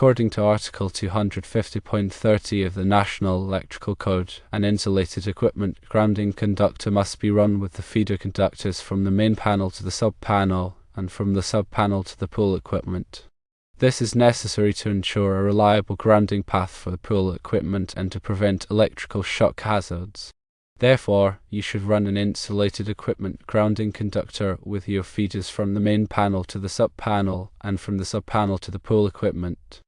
According to Article 250.30 of the National Electrical Code, an insulated equipment grounding conductor must be run with the feeder conductors from the main panel to the sub-panel and from the sub-panel to the pool equipment. This is necessary to ensure a reliable grounding path for the pool equipment and to prevent electrical shock hazards. Therefore, you should run an insulated equipment grounding conductor with your feeders from the main panel to the sub-panel and from the sub-panel to the pool equipment.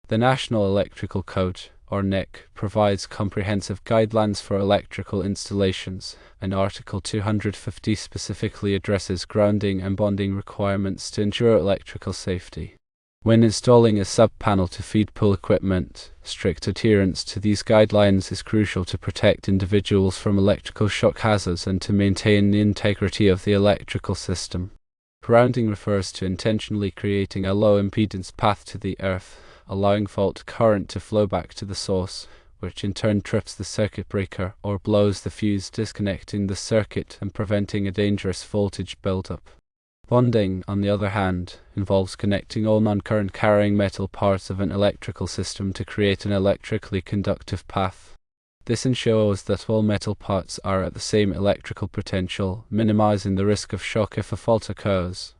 The National Electrical Code, or NEC, provides comprehensive guidelines for electrical installations, and Article 250 specifically addresses grounding and bonding requirements to ensure electrical safety. When installing a sub-panel to feed pool equipment, strict adherence to these guidelines is crucial to protect individuals from electrical shock hazards and to maintain the integrity of the electrical system. Grounding refers to intentionally creating a low impedance path to the earth, allowing fault current to flow back to the source, which in turn trips the circuit breaker or blows the fuse, disconnecting the circuit and preventing a dangerous voltage buildup. Bonding, on the other hand, involves connecting all non-current carrying metal parts of an electrical system to create an electrically conductive path. This ensures that all metal parts are at the same electrical potential, minimizing the risk of shock if a fault occurs.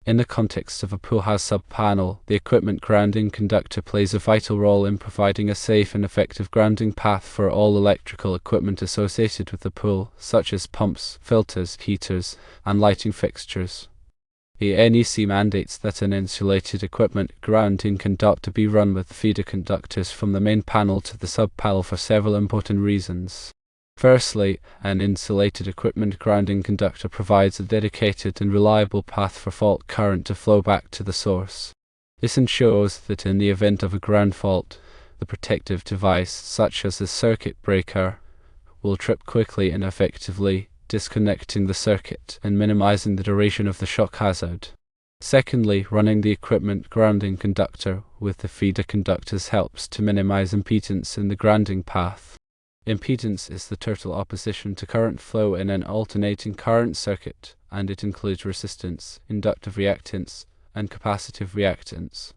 In the context of a pool house sub-panel, the equipment grounding conductor plays a vital role in providing a safe and effective grounding path for all electrical equipment associated with the pool, such as pumps, filters, heaters, and lighting fixtures. The NEC mandates that an insulated equipment grounding conductor be run with feeder conductors from the main panel to the sub-panel for several important reasons. Firstly, an insulated equipment grounding conductor provides a dedicated and reliable path for fault current to flow back to the source. This ensures that in the event of a ground fault, the protective device, such as the circuit breaker, will trip quickly and effectively, disconnecting the circuit and minimizing the duration of the shock hazard. Secondly, running the equipment grounding conductor with the feeder conductors helps to minimize impedance in the grounding path. Impedance is the total opposition to current flow in an alternating current circuit, and it includes resistance, inductive reactance, and capacitive reactance.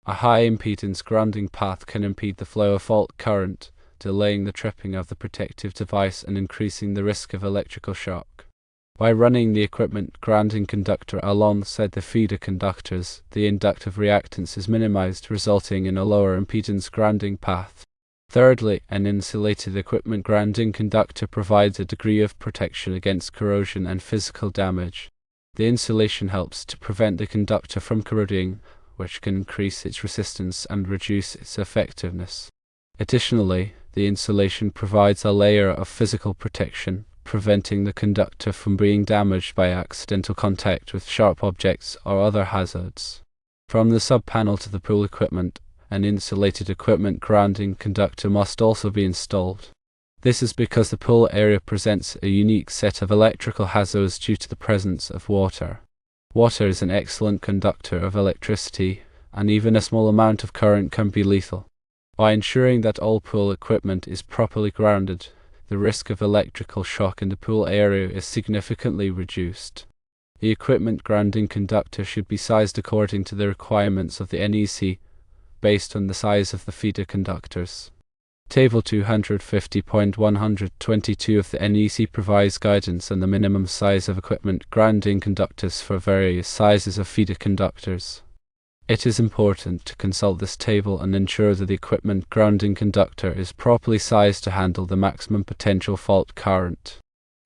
A high impedance grounding path can impede the flow of fault current, delaying the tripping of the protective device and increasing the risk of electrical shock. By running the equipment grounding conductor alongside the feeder conductors, the inductive reactance is minimized, resulting in a lower impedance grounding path. Thirdly, an insulated equipment grounding conductor provides a degree of protection against corrosion and physical damage. The insulation helps to prevent the conductor from corroding, which can increase its resistance and reduce its effectiveness. Additionally, the insulation provides a layer of physical protection, preventing the conductor from being damaged by accidental contact with sharp objects or other hazards. From the sub-panel to the pool equipment, an insulated equipment grounding conductor must also be installed. This is because the pool area presents a unique set of electrical hazards due to the presence of water. Water is an excellent conductor of electricity, and even a small amount of current can be lethal. By ensuring that all pool equipment is properly grounded, the risk of electrical shock in the pool area is significantly reduced. The equipment grounding conductor should be sized according to the requirements of the NEC, based on the size of the feeder conductors. Table 250.122 of the NEC provides guidance on the minimum size of equipment grounding conductors for various sizes of feeder conductors. It is important to consult this table and ensure that the equipment grounding conductor is properly sized to handle the maximum potential fault current.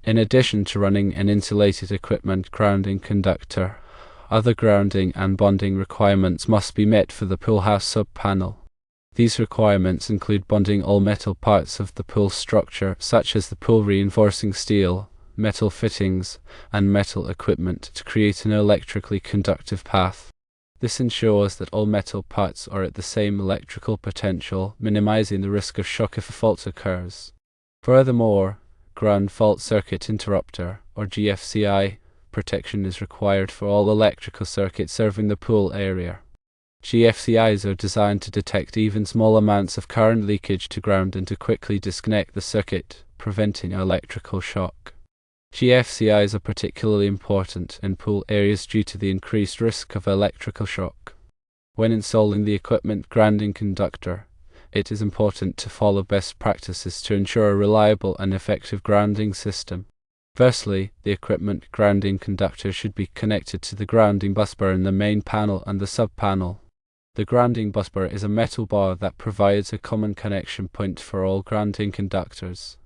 In addition to running an insulated equipment grounding conductor, other grounding and bonding requirements must be met for the pool house sub-panel. These requirements include bonding all metal parts of the pool structure, such as the pool reinforcing steel, metal fittings, and metal equipment, to create an electrically conductive path. This ensures that all metal parts are at the same electrical potential, minimizing the risk of shock if a fault occurs. Furthermore, ground fault circuit interrupter, or GFCI, protection is required for all electrical circuits serving the pool area. GFCIs are designed to detect even small amounts of current leakage to ground and to quickly disconnect the circuit, preventing electrical shock. GFCIs are particularly important in pool areas due to the increased risk of electrical shock. When installing the equipment grounding conductor, it is important to follow best practices to ensure a reliable and effective grounding system. Firstly, the equipment grounding conductor should be connected to the grounding busbar in the main panel and the sub-panel. The grounding busbar is a metal bar that provides a common connection point for all grounding conductors.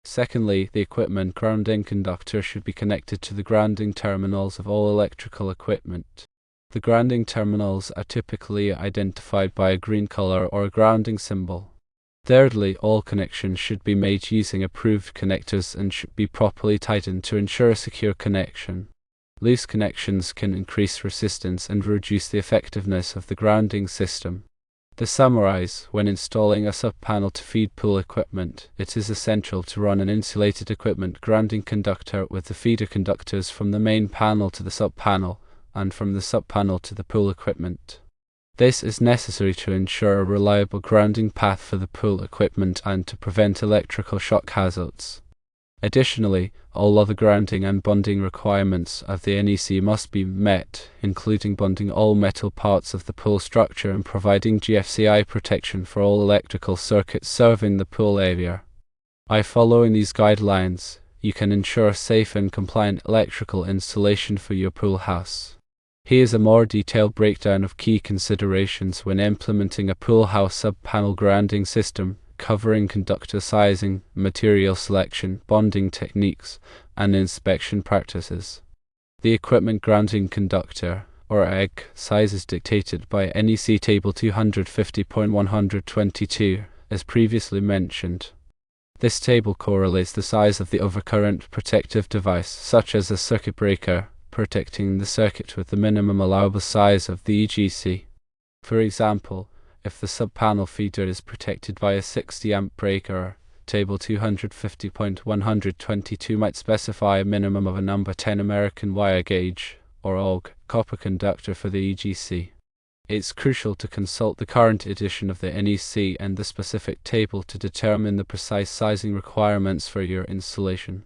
Secondly, the equipment grounding conductor should be connected to the grounding terminals of all electrical equipment. The grounding terminals are typically identified by a green color or a grounding symbol. Thirdly, all connections should be made using approved connectors and should be properly tightened to ensure a secure connection. Loose connections can increase resistance and reduce the effectiveness of the grounding system. To summarize, when installing a sub-panel to feed pool equipment, it is essential to run an insulated equipment grounding conductor with the feeder conductors from the main panel to the sub-panel, and from the sub-panel to the pool equipment. This is necessary to ensure a reliable grounding path for the pool equipment and to prevent electrical shock hazards. Additionally, all other grounding and bonding requirements of the NEC must be met, including bonding all metal parts of the pool structure and providing GFCI protection for all electrical circuits serving the pool area. By following these guidelines, you can ensure safe and compliant electrical installation for your pool house. Here's a more detailed breakdown of key considerations when implementing a pool house sub-panel grounding system, covering conductor sizing, material selection, bonding techniques, and inspection practices. The equipment grounding conductor, or EG, size is dictated by NEC Table 250.122, as previously mentioned. This table correlates the size of the overcurrent protective device, such as a circuit breaker, protecting the circuit with the minimum allowable size of the EGC. For example, if the sub-panel feeder is protected by a 60 amp breaker, Table 250.122 might specify a minimum of a number 10 American wire gauge, or AUG, copper conductor for the EGC. It's crucial to consult the current edition of the NEC and the specific table to determine the precise sizing requirements for your installation.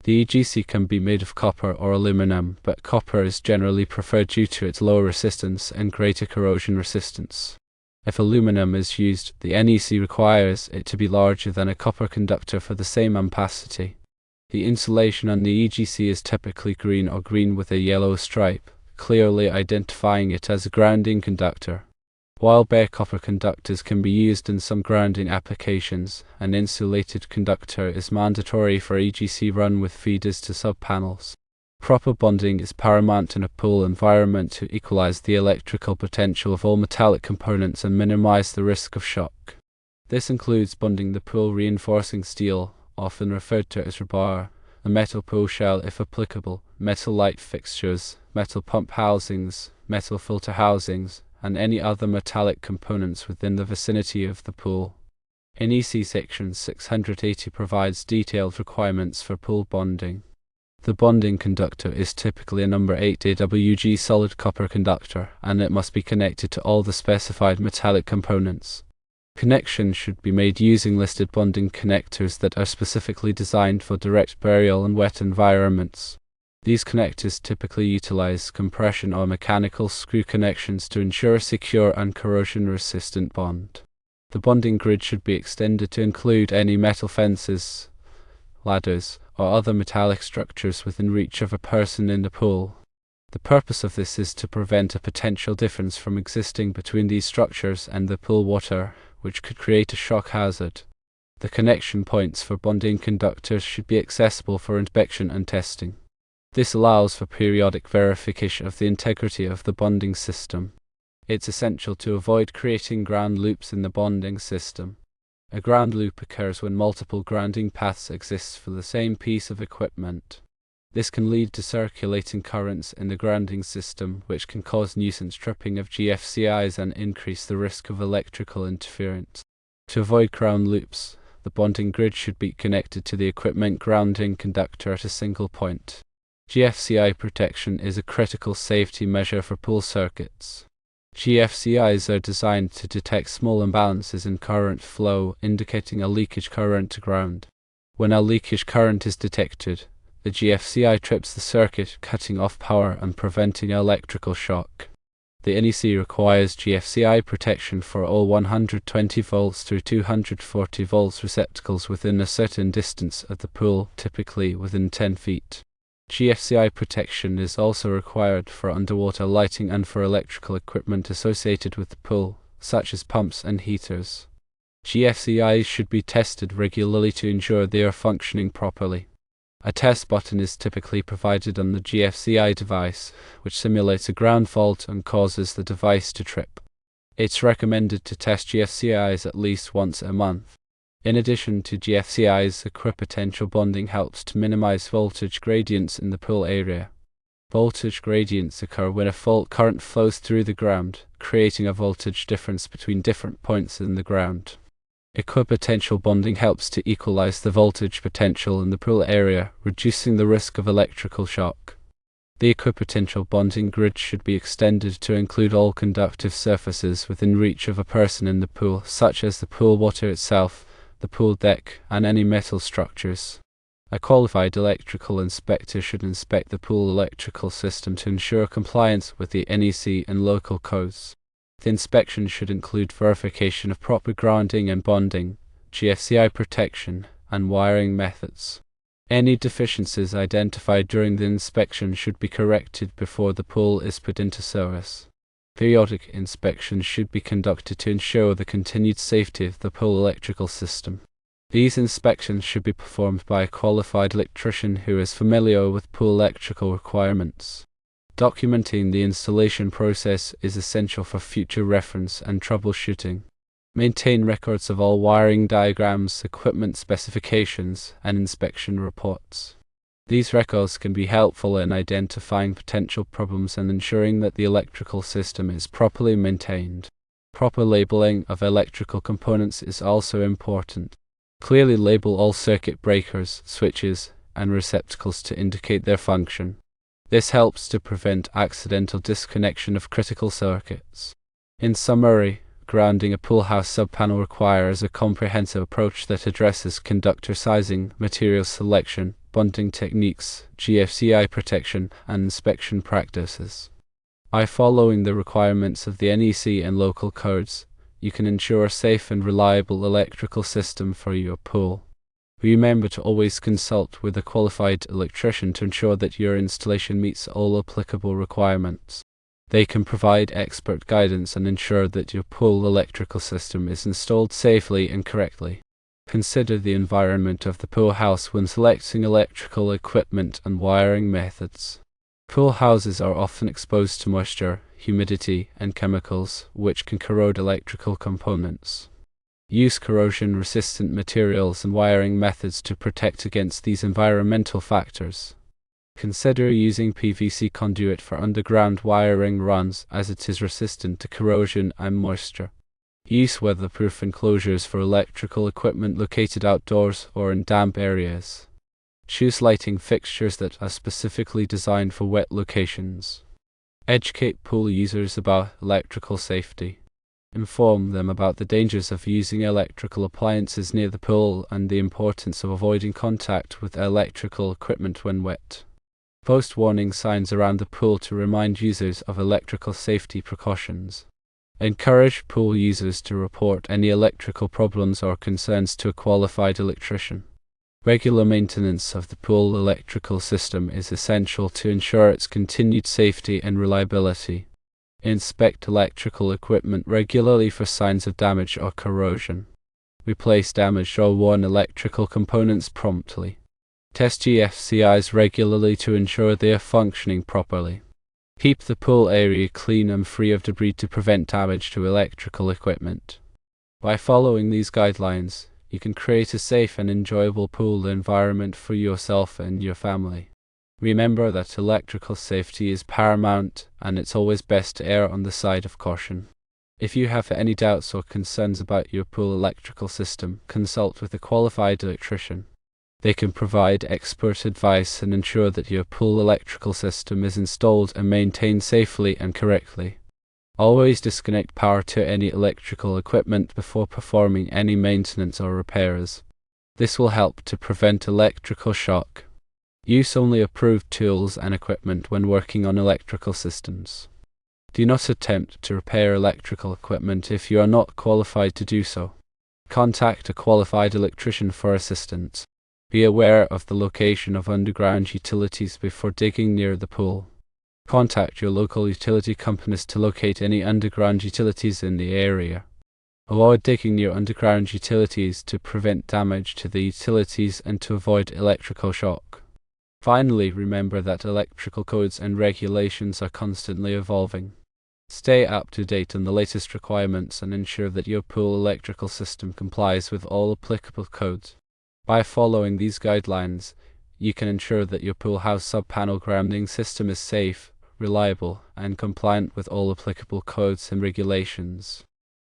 The EGC can be made of copper or aluminum, but copper is generally preferred due to its lower resistance and greater corrosion resistance. If aluminum is used, the NEC requires it to be larger than a copper conductor for the same ampacity. The insulation on the EGC is typically green or green with a yellow stripe, clearly identifying it as a grounding conductor. While bare copper conductors can be used in some grounding applications, an insulated conductor is mandatory for EGC run with feeders to sub-panels. Proper bonding is paramount in a pool environment to equalize the electrical potential of all metallic components and minimize the risk of shock. This includes bonding the pool reinforcing steel, often referred to as rebar, a metal pool shell if applicable, metal light fixtures, metal pump housings, metal filter housings, and any other metallic components within the vicinity of the pool. NEC Section 680 provides detailed requirements for pool bonding. The bonding conductor is typically a number 8 AWG solid copper conductor, and it must be connected to all the specified metallic components. Connections should be made using listed bonding connectors that are specifically designed for direct burial in wet environments. These connectors typically utilize compression or mechanical screw connections to ensure a secure and corrosion-resistant bond. The bonding grid should be extended to include any metal fences, ladders, or other metallic structures within reach of a person in the pool. The purpose of this is to prevent a potential difference from existing between these structures and the pool water, which could create a shock hazard. The connection points for bonding conductors should be accessible for inspection and testing. This allows for periodic verification of the integrity of the bonding system. It's essential to avoid creating ground loops in the bonding system. A ground loop occurs when multiple grounding paths exist for the same piece of equipment. This can lead to circulating currents in the grounding system, which can cause nuisance tripping of GFCIs and increase the risk of electrical interference. To avoid ground loops, the bonding grid should be connected to the equipment grounding conductor at a single point. GFCI protection is a critical safety measure for pool circuits. GFCIs are designed to detect small imbalances in current flow, indicating a leakage current to ground. When a leakage current is detected, the GFCI trips the circuit, cutting off power and preventing electrical shock. The NEC requires GFCI protection for all 120 volts through 240 volts receptacles within a certain distance of the pool, typically within 10 feet. GFCI protection is also required for underwater lighting and for electrical equipment associated with the pool, such as pumps and heaters. GFCIs should be tested regularly to ensure they are functioning properly. A test button is typically provided on the GFCI device, which simulates a ground fault and causes the device to trip. It's recommended to test GFCIs at least once a month. In addition to GFCIs, equipotential bonding helps to minimize voltage gradients in the pool area. Voltage gradients occur when a fault current flows through the ground, creating a voltage difference between different points in the ground. Equipotential bonding helps to equalize the voltage potential in the pool area, reducing the risk of electrical shock. The equipotential bonding grid should be extended to include all conductive surfaces within reach of a person in the pool, such as the pool water itself, the pool deck, and any metal structures. A qualified electrical inspector should inspect the pool electrical system to ensure compliance with the NEC and local codes. The inspection should include verification of proper grounding and bonding, GFCI protection, and wiring methods. Any deficiencies identified during the inspection should be corrected before the pool is put into service. Periodic inspections should be conducted to ensure the continued safety of the pool electrical system. These inspections should be performed by a qualified electrician who is familiar with pool electrical requirements. Documenting the installation process is essential for future reference and troubleshooting. Maintain records of all wiring diagrams, equipment specifications, and inspection reports. These records can be helpful in identifying potential problems and ensuring that the electrical system is properly maintained. Proper labeling of electrical components is also important. Clearly label all circuit breakers, switches, and receptacles to indicate their function. This helps to prevent accidental disconnection of critical circuits. In summary, grounding a pool house subpanel requires a comprehensive approach that addresses conductor sizing, material selection, bonding techniques, GFCI protection, and inspection practices. By following the requirements of the NEC and local codes, you can ensure a safe and reliable electrical system for your pool. Remember to always consult with a qualified electrician to ensure that your installation meets all applicable requirements. They can provide expert guidance and ensure that your pool electrical system is installed safely and correctly. Consider the environment of the pool house when selecting electrical equipment and wiring methods. Pool houses are often exposed to moisture, humidity, and chemicals, which can corrode electrical components. Use corrosion-resistant materials and wiring methods to protect against these environmental factors. Consider using PVC conduit for underground wiring runs, as it is resistant to corrosion and moisture. Use weatherproof enclosures for electrical equipment located outdoors or in damp areas. Choose lighting fixtures that are specifically designed for wet locations. Educate pool users about electrical safety. Inform them about the dangers of using electrical appliances near the pool and the importance of avoiding contact with electrical equipment when wet. Post warning signs around the pool to remind users of electrical safety precautions. Encourage pool users to report any electrical problems or concerns to a qualified electrician. Regular maintenance of the pool electrical system is essential to ensure its continued safety and reliability. Inspect electrical equipment regularly for signs of damage or corrosion. Replace damaged or worn electrical components promptly. Test GFCIs regularly to ensure they are functioning properly. Keep the pool area clean and free of debris to prevent damage to electrical equipment. By following these guidelines, you can create a safe and enjoyable pool environment for yourself and your family. Remember that electrical safety is paramount, and it's always best to err on the side of caution. If you have any doubts or concerns about your pool electrical system, consult with a qualified electrician. They can provide expert advice and ensure that your pool electrical system is installed and maintained safely and correctly. Always disconnect power to any electrical equipment before performing any maintenance or repairs. This will help to prevent electrical shock. Use only approved tools and equipment when working on electrical systems. Do not attempt to repair electrical equipment if you are not qualified to do so. Contact a qualified electrician for assistance. Be aware of the location of underground utilities before digging near the pool. Contact your local utility companies to locate any underground utilities in the area. Avoid digging near underground utilities to prevent damage to the utilities and to avoid electrical shock. Finally, remember that electrical codes and regulations are constantly evolving. Stay up to date on the latest requirements and ensure that your pool electrical system complies with all applicable codes. By following these guidelines, you can ensure that your pool house sub-panel grounding system is safe, reliable, and compliant with all applicable codes and regulations.